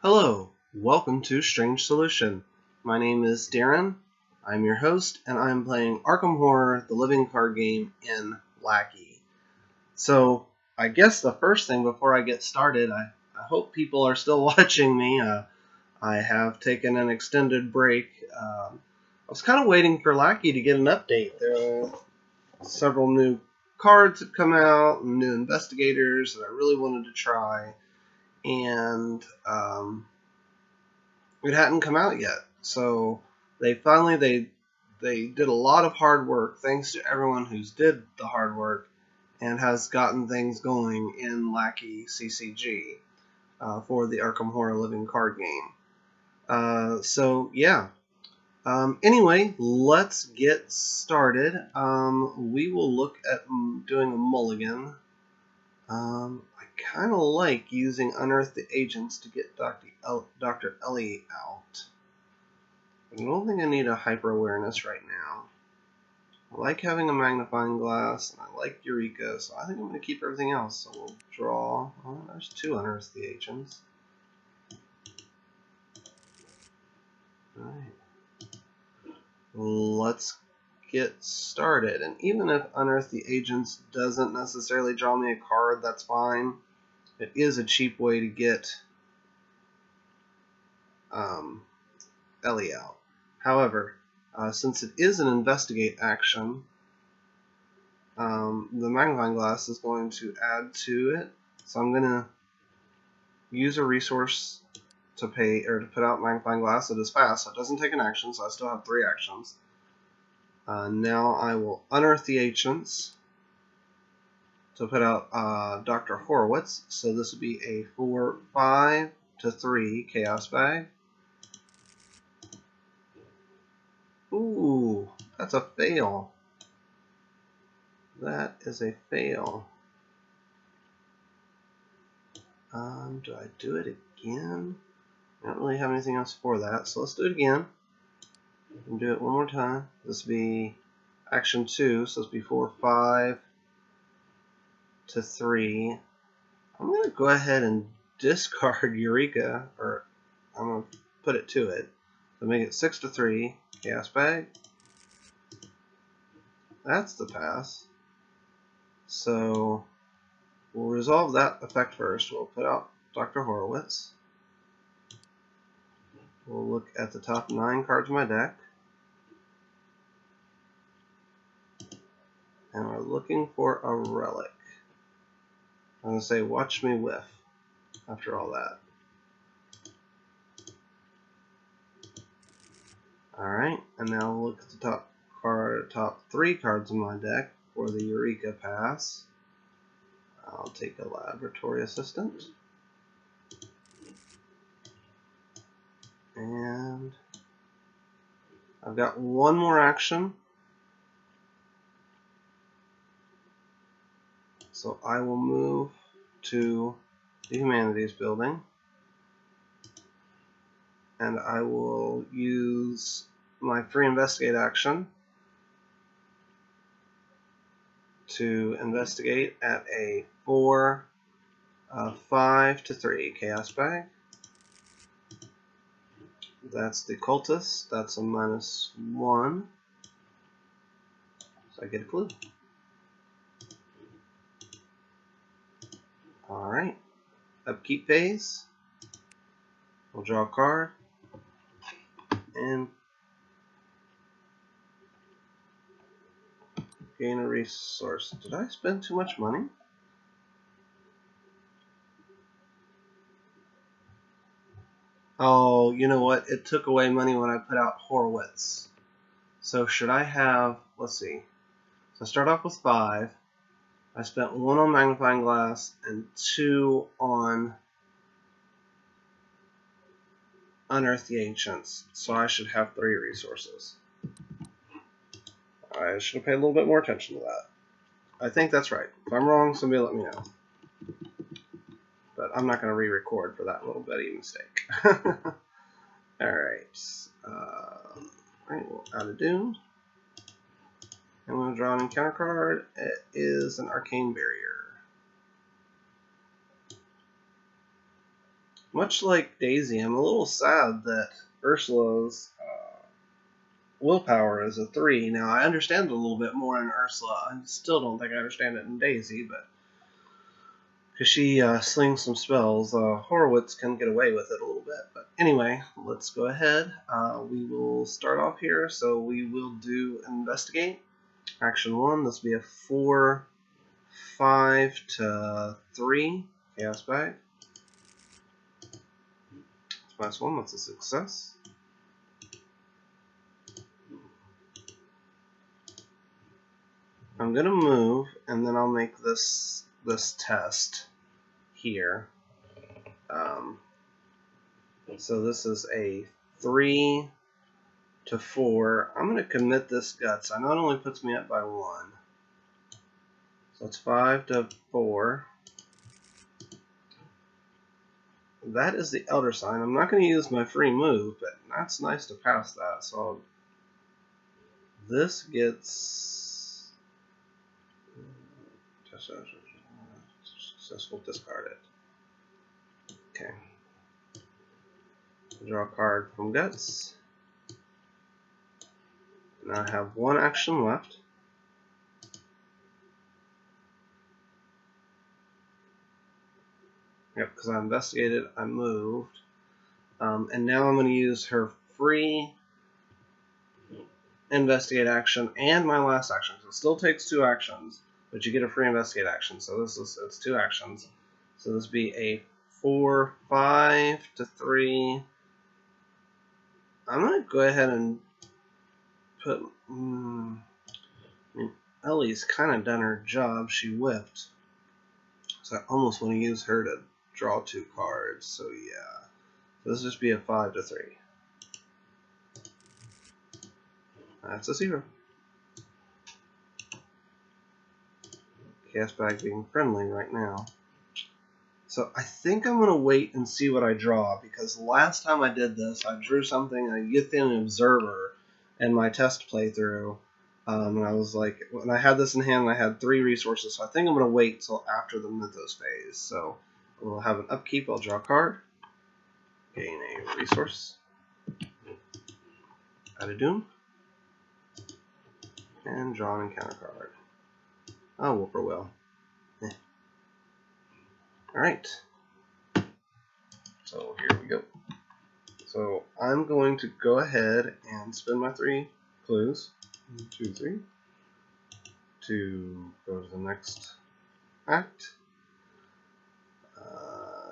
Hello, welcome to Strange Solution. My name is Darren, I'm your host, and I'm playing Arkham Horror, the living card game in Lackey. So, I guess the first thing before I get started, I hope people are still watching me. I have taken an extended break. I was kind of waiting for Lackey to get an update. There are several new cards that come out, and new investigators that I really wanted to try, and it hadn't come out yet. So they did a lot of hard work, thanks to everyone who's did the hard work and has gotten things going in Lackey CCG for the Arkham Horror Living card game. Anyway, let's get started. We will look at doing a mulligan. I kind of like using Unearth the Agents to get Dr. Ellie out. I don't think I need a hyper awareness right now. I like having a magnifying glass, and I like Eureka, so I think I'm going to keep everything else. So we'll draw. Oh, there's two Unearth the Agents. Alright. Let's get started. And even if Unearth the Agents doesn't necessarily draw me a card, that's fine. It is a cheap way to get Ellie out. However, since it is an investigate action, the magnifying glass is going to add to it. So I'm going to use a resource to put out magnifying glass. It is fast, so it doesn't take an action, so I still have 3 actions. Now I will unearth the agents to put out Dr. Horowitz. So this would be a 4/5 to 3 chaos bag. Ooh, that's a fail. That is a fail. Do I do it again? I don't really have anything else for that, so let's do it again. And do it one more time. This will be action 2, so this will be 4/5 to 3. I'm going to go ahead and discard Eureka, or I'm going to put it to it. So make it 6 to 3, chaos bag. That's the pass. So we'll resolve that effect first. We'll put out Dr. Horowitz. We'll look at the top 9 cards of my deck. And we're looking for a relic. I'm going to say, watch me whiff after all that. Alright, and now we'll look at the top 3 cards of my deck for the Eureka pass. I'll take a laboratory assistant. And I've got one more action. So I will move to the Humanities building. And I will use my free investigate action to investigate at a 4/5 to 3 chaos bag. That's the cultist. That's a -1. So I get a clue. Alright. Upkeep phase. We'll draw a card. And gain a resource. Did I spend too much money? Oh, you know what? It took away money when I put out Horowitz. So should I have, let's see. So I start off with 5. I spent 1 on magnifying glass and 2 on unearth the ancients. So I should have 3 resources. I should have paid a little bit more attention to that. I think that's right. If I'm wrong, somebody let me know. But I'm not going to re-record for that little bitty mistake. Alright. Alright, we'll add a Doom. I'm going to draw an encounter card. It is an Arcane Barrier. much like Daisy, I'm a little sad that Ursula's willpower is a 3. Now, I understand it a little bit more in Ursula. I still don't think I understand it in Daisy, but because she slings some spells, Horowitz can get away with it a little bit. But anyway, let's go ahead. We will start off here. So we will do investigate. Action 1. This will be a 4, 5 to 3 chaos bag. Last one. That's a success. I'm gonna move, and then I'll make this test here. So this is a 3 to 4. I'm gonna commit this guts. I know it only puts me up by 1. So it's 5 to 4. That is the Elder Sign. I'm not going to use my free move, but that's nice to pass that. So this gets successful. Discard it. Okay. Draw a card from Guts. Now I have 1 action left. Yep, because I investigated, I moved. And now I'm going to use her free investigate action and my last action. So it still takes 2 actions, but you get a free investigate action. So it's 2 actions. So this would be a 4, 5 to 3. I'm going to go ahead and put... I mean, Ellie's kind of done her job. She whipped. So I almost want to use her to draw 2 cards. So yeah. So this will just be a 5 to 3. That's a 0. Chaos Bag being friendly right now. So I think I'm going to wait and see what I draw, because last time I did this, I drew something, a Yuthian Observer, in my test playthrough. And I was like, when I had this in hand, I had 3 resources, so I think I'm going to wait till after the Mythos phase. So we'll have an upkeep, I'll draw a card, gain a resource, add a Doom, and draw an encounter card. Oh, Whippoorwill. Alright. So here we go. So I'm going to go ahead and spend my 3 clues. 1, 2, 3. To go to the next act.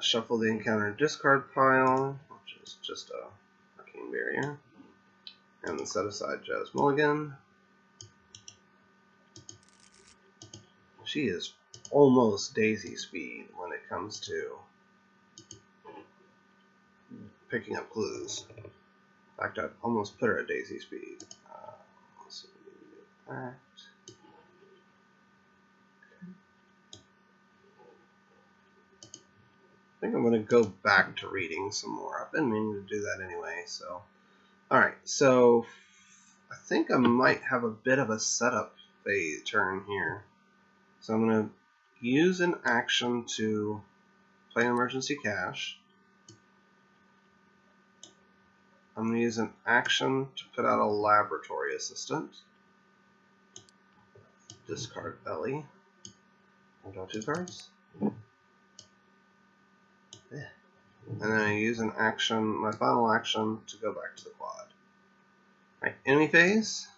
Shuffle the encounter discard pile, which is just a arcane barrier. And then set aside Jazz Mulligan. She is almost Daisy speed when it comes to picking up clues. In fact, I'd almost put her at Daisy speed. Let's see, act. I think I'm going to go back to reading some more. I've been meaning to do that anyway. So, alright, so I think I might have a bit of a setup phase turn here. So I'm going to use an action to play an emergency cache. I'm going to use an action to put out a laboratory assistant. Discard Ellie. I'll draw 2 cards. And then I use an action, my final action, to go back to the quad. Alright, enemy phase.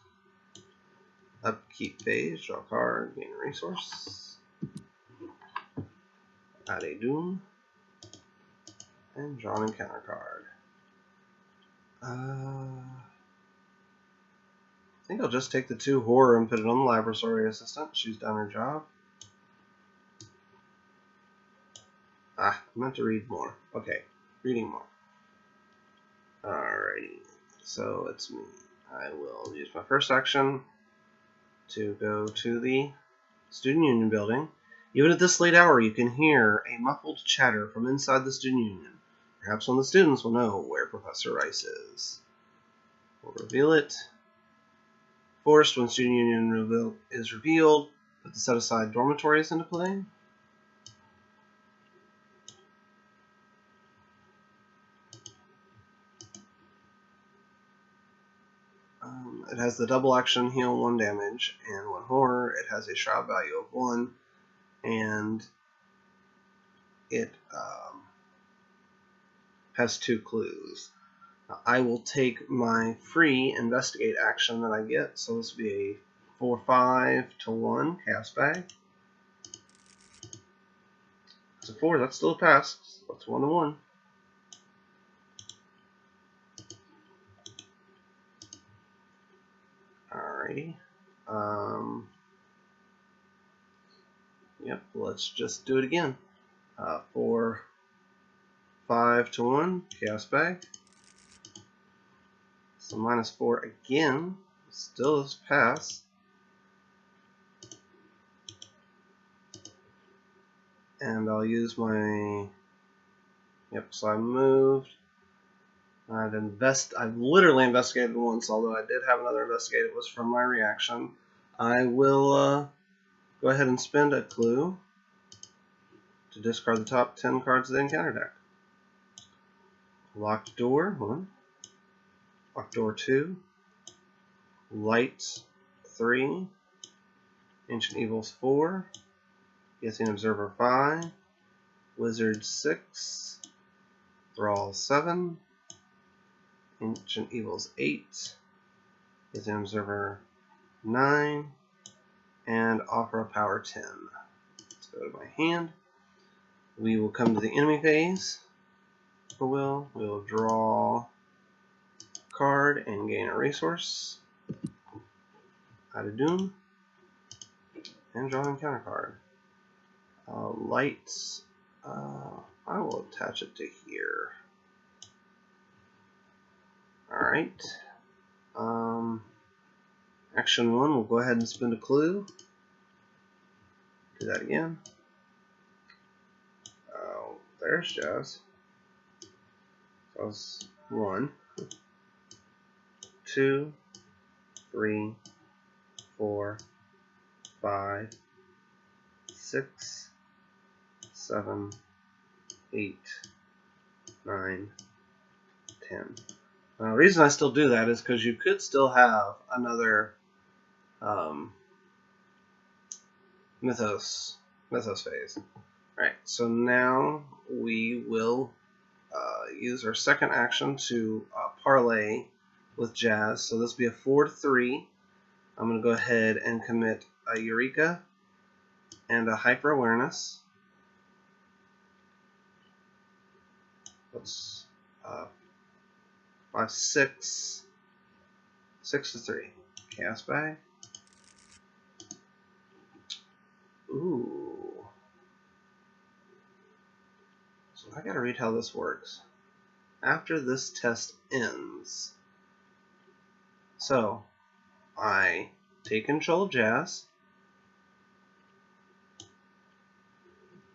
Upkeep phase, draw a card, gain a resource. Add a Doom. And draw an encounter card. I think I'll just take the 2 horror and put it on the laboratory assistant. She's done her job. I meant to read more. Okay, reading more. Alrighty, so it's me. I will use my first action to go to the Student Union building. Even at this late hour, you can hear a muffled chatter from inside the Student Union. Perhaps one of the students will know where Professor Rice is. We'll reveal it. Forced when Student Union is revealed, put the set-aside dormitories into play. It has the double action, heal 1 damage, and 1 horror. It has a shroud value of 1, and it has 2 clues. I will take my free investigate action that I get, so this will be a 4/5 to 1 chaos bag. It's a 4, that's still a pass. That's 1 to 1. Alrighty. Yep, let's just do it again. 4/5 to 1 chaos bag. So -4 again, still is pass. And I'll use my, yep, so I moved. I've literally investigated once, although I did have another investigate. It was from my reaction. I will go ahead and spend a clue to discard the top 10 cards of the encounter deck. Locked Door, 1. Locked Door, 2. Light, 3. Ancient Evils, 4. Guessing Observer, 5. Wizard, 6. Thrall, 7. Ancient Evils, 8. Guessing Observer, 9. And Offer of Power, 10. Let's go to my hand. We will come to the enemy phase. We will draw a card and gain a resource. Out of Doom. And draw an encounter card. Lights. I will attach it to here. Alright. Action 1, we'll go ahead and spend a clue. Do that again. Oh, there's Jazz. That was 1, 2, 3, 4, 5, 6, 7, 8, 9, 10. The reason I still do that is because you could still have another Mythos phase. Alright, so now we will use our second action to parlay with Jazz. So this will be a 4/3. I'm going to go ahead and commit a Eureka and a Hyper Awareness. Let's 5, 6, 6 to 3. Chaos Bag. Ooh. So I gotta read how this works. After this test ends, so I take control of Jazz.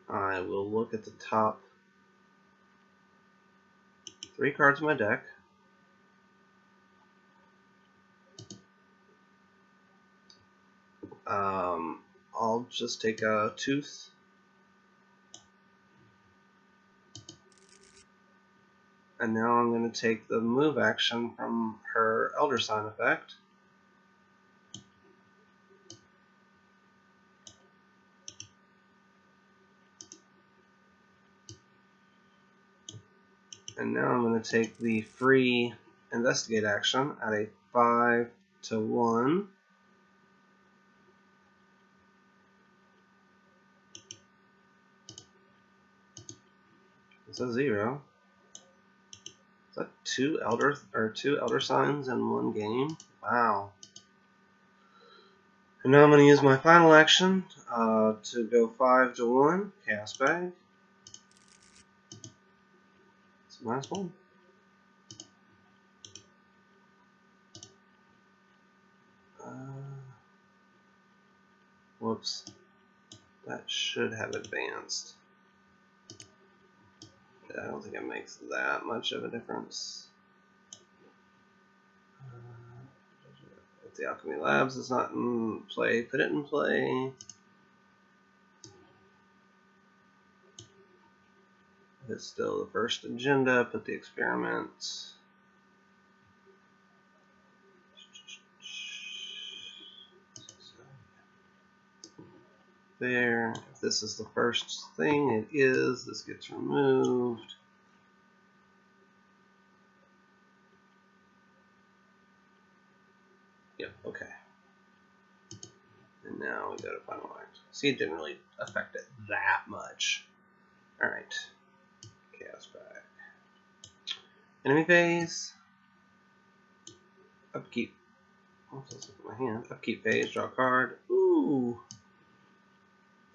I will look at the top 3 cards of my deck. I'll just take a Tooth. And now I'm going to take the move action from her Elder Sign effect. And now I'm going to take the free Investigate action at a 5 to 1. It's a 0. Is that two elder signs in one game? Wow. And now I'm going to use my final action to go 5 to 1. Chaos Bag. It's a nice one. Whoops. That should have advanced. I don't think it makes that much of a difference. If the Alchemy Labs is not in play, put it in play. If it's still the first agenda, put the experiment. there. If this is the first thing, it is. This gets removed. Yep, okay. And now we go to finalize. See, it didn't really affect it that much. Alright. Chaos back. Enemy phase. Upkeep. Let's look at my hand. Upkeep phase, draw a card. Ooh.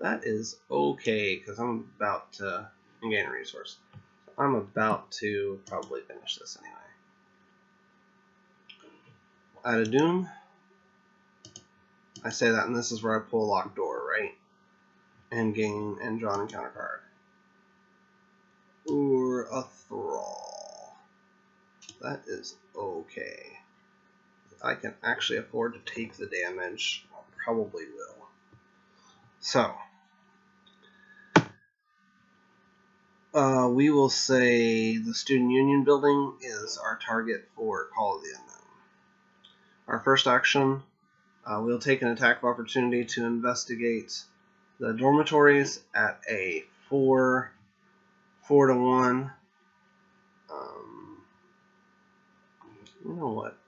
That is okay, because I'm about to gain a resource. I'm about to probably finish this anyway. Add a Doom. I say that, and this is where I pull Locked Door, right? And gain and draw an encounter card. Or a Thrall. That is okay. I can actually afford to take the damage. I probably will. So, we will say the Student Union building is our target for Call of the Unknown. Our first action, we'll take an attack of opportunity to investigate the dormitories at a 4-to-1. You know what?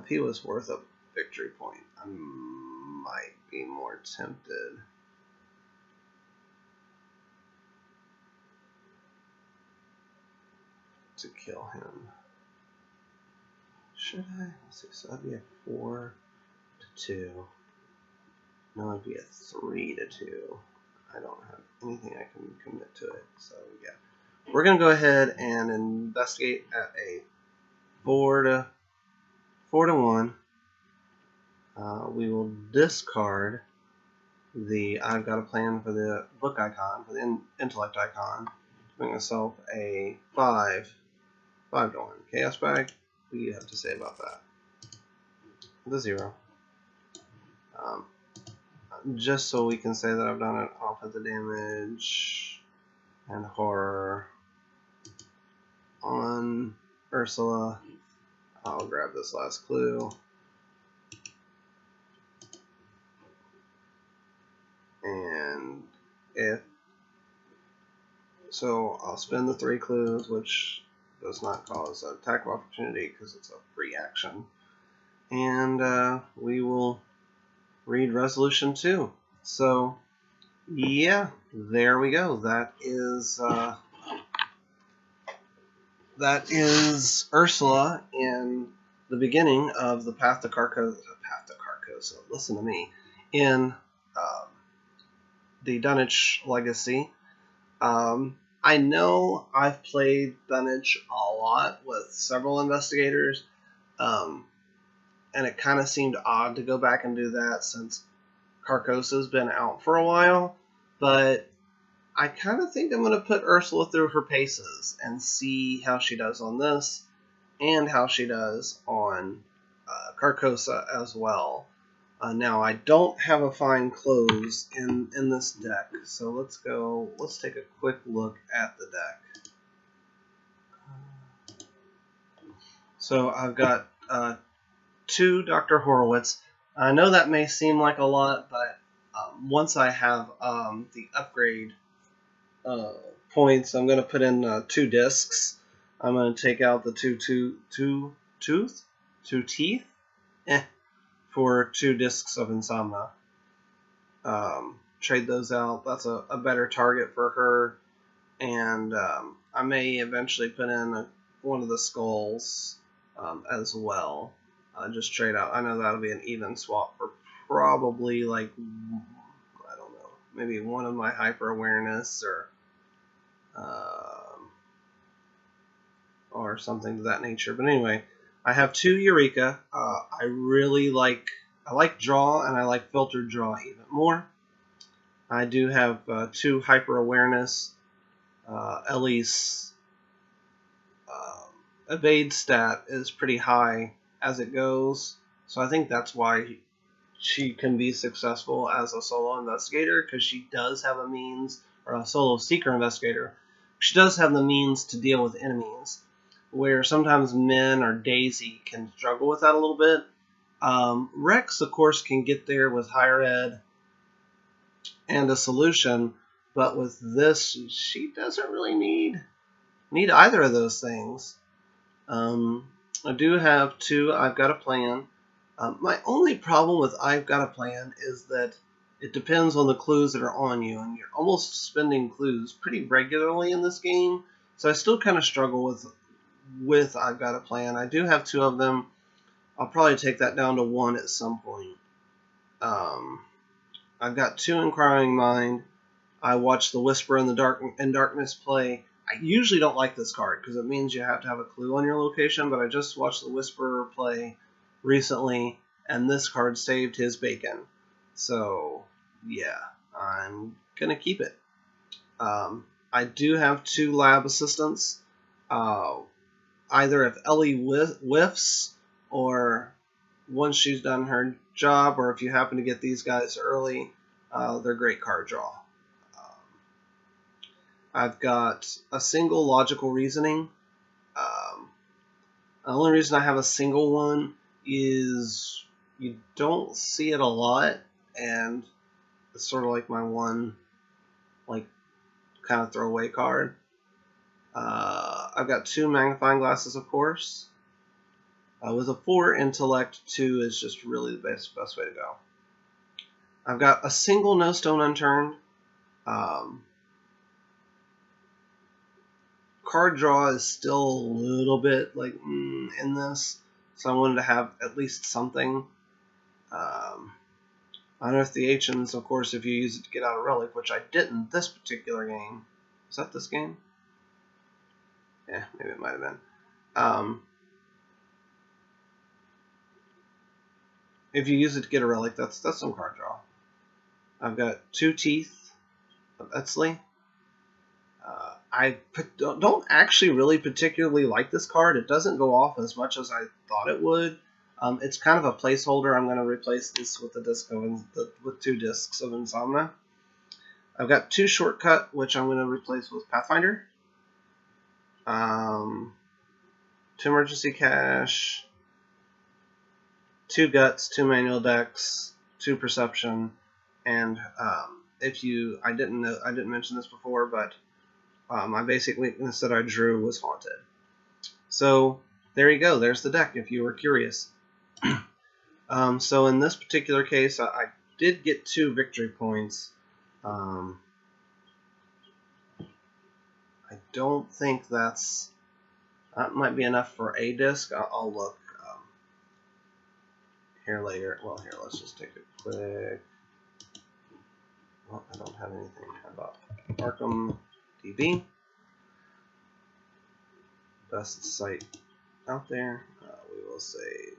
If he was worth a victory point, I might be more tempted. To kill him. Should I? Let's see, so that'd be a 4-to-2. No, it'd be a 3-to-2. I don't have anything I can commit to it, so yeah. We're gonna go ahead and investigate at a 4-to-1. We will discard the I've got a plan for the book icon, for the intellect icon, to bring myself a 5-to-1. Chaos bag. What do you have to say about that? The 0. Just so we can say that I've done it off of the damage and horror on Ursula. I'll grab this last clue. And so I'll spend the 3 clues, which does not cause an attack of opportunity because it's a free action. And we will read Resolution 2. So, yeah, there we go. That is Ursula in the beginning of the Path to Carcosa. Listen to me. In the Dunwich Legacy. I know I've played Dunwich a lot with several investigators, and it kind of seemed odd to go back and do that since Carcosa's been out for a while, but I kind of think I'm going to put Ursula through her paces and see how she does on this and how she does on Carcosa as well. Now, I don't have a Find Clothes in this deck, so let's take a quick look at the deck. So I've got 2 Dr. Horowitz. I know that may seem like a lot, but once I have the upgrade points, I'm going to put in 2 discs. I'm going to take out the 2 teeth for 2 discs of Insomnia. Trade those out. That's a better target for her. And I may eventually put in one of the skulls as well. Just trade out. I know that'll be an even swap for probably, like, I don't know, maybe one of my hyper awareness or something to that nature. But anyway, I have 2 Eureka. I like draw, and I like filtered draw even more. I do have 2 hyper awareness. Ellie's evade stat is pretty high as it goes, so I think that's why she can be successful as a solo investigator, because she does have a means, or a solo seeker investigator. She does have the means to deal with enemies, where sometimes Min or Daisy can struggle with that a little bit. Rex, of course, can get there with higher ed, and a solution. But with this, she doesn't really need either of those things. I do have two I've Got a Plan. My only problem with I've Got a Plan is that it depends on the clues that are on you, and you're almost spending clues pretty regularly in this game. So I still kind of struggle with I've Got a Plan. I do have two of them. I'll probably take that down to one at some point. I've got two Inquiring Mind. I watched the Whisper in Darkness play. I usually don't like this card because it means you have to have a clue on your location, but I just watched the Whisperer play recently, and this card saved his bacon. So, yeah, I'm going to keep it. I do have two lab assistants. Either if Ellie whiffs, or once she's done her job, or if you happen to get these guys early, they're great card draw. I've got a single Logical Reasoning. The only reason I have a single one is you don't see it a lot, and it's sort of like my one, like, kind of throwaway card. I've got two Magnifying Glasses, of course. With a 4 Intellect, 2 is just really the best way to go. I've got a single No Stone Unturned. Card draw is still a little bit like in this, so I wanted to have at least something. Unearth the Ancients, of course, if you use it to get out a relic, which I didn't this particular game. Is that this game? Yeah, maybe it might have been. If you use it to get a relic, that's some card draw. I've got two Teeth of Etzli. I don't actually really particularly like this card. It doesn't go off as much as I thought it would. It's kind of a placeholder. I'm going to replace this with with 2 discs of Insomnia. I've got 2 Shortcut, which I'm going to replace with Pathfinder. 2 Emergency Cash, 2 Guts, 2 Manual Decks, 2 Perception, and I didn't mention this before, but my basic weakness that I drew was Haunted. So there you go. There's the deck if you were curious. So in this particular case, I did get 2 victory points. I don't think that might be enough for a disc. I'll look here later. Well, here, let's just take a quick. Well, I don't have anything. How about Arkham DB? Best site out there. We will say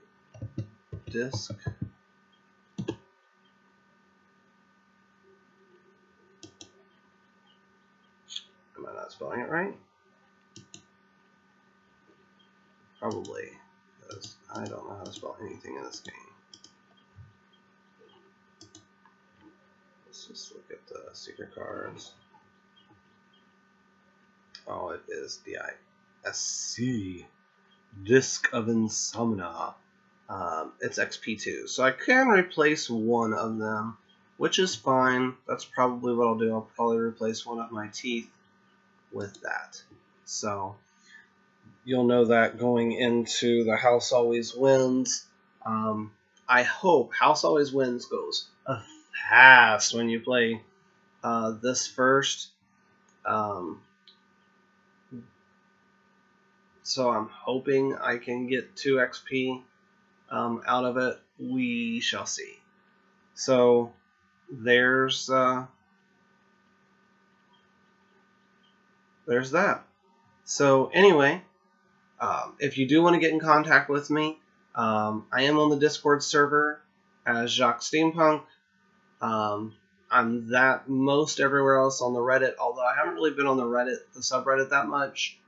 disc. Am I not spelling it right? Probably, because I don't know how to spell anything in this game. Let's just look at the secret cards. Oh, it is DISC. Disc of Insomnia. It's XP2. So I can replace one of them, which is fine. That's probably what I'll do. I'll probably replace one of my Teeth with that. So you'll know that going into the House Always Wins. I hope House Always Wins goes fast when you play this first. So I'm hoping I can get 2 XP out of it. We shall see. So there's that. So anyway, if you do want to get in contact with me, I am on the Discord server as Jacques Steampunk. I'm that most everywhere else on the Reddit, although I haven't really been on the subreddit that much.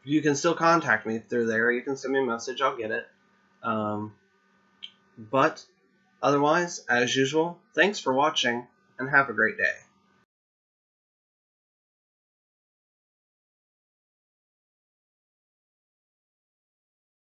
You can still contact me through there. You can send me a message. I'll get it. But otherwise, as usual, thanks for watching and have a great day.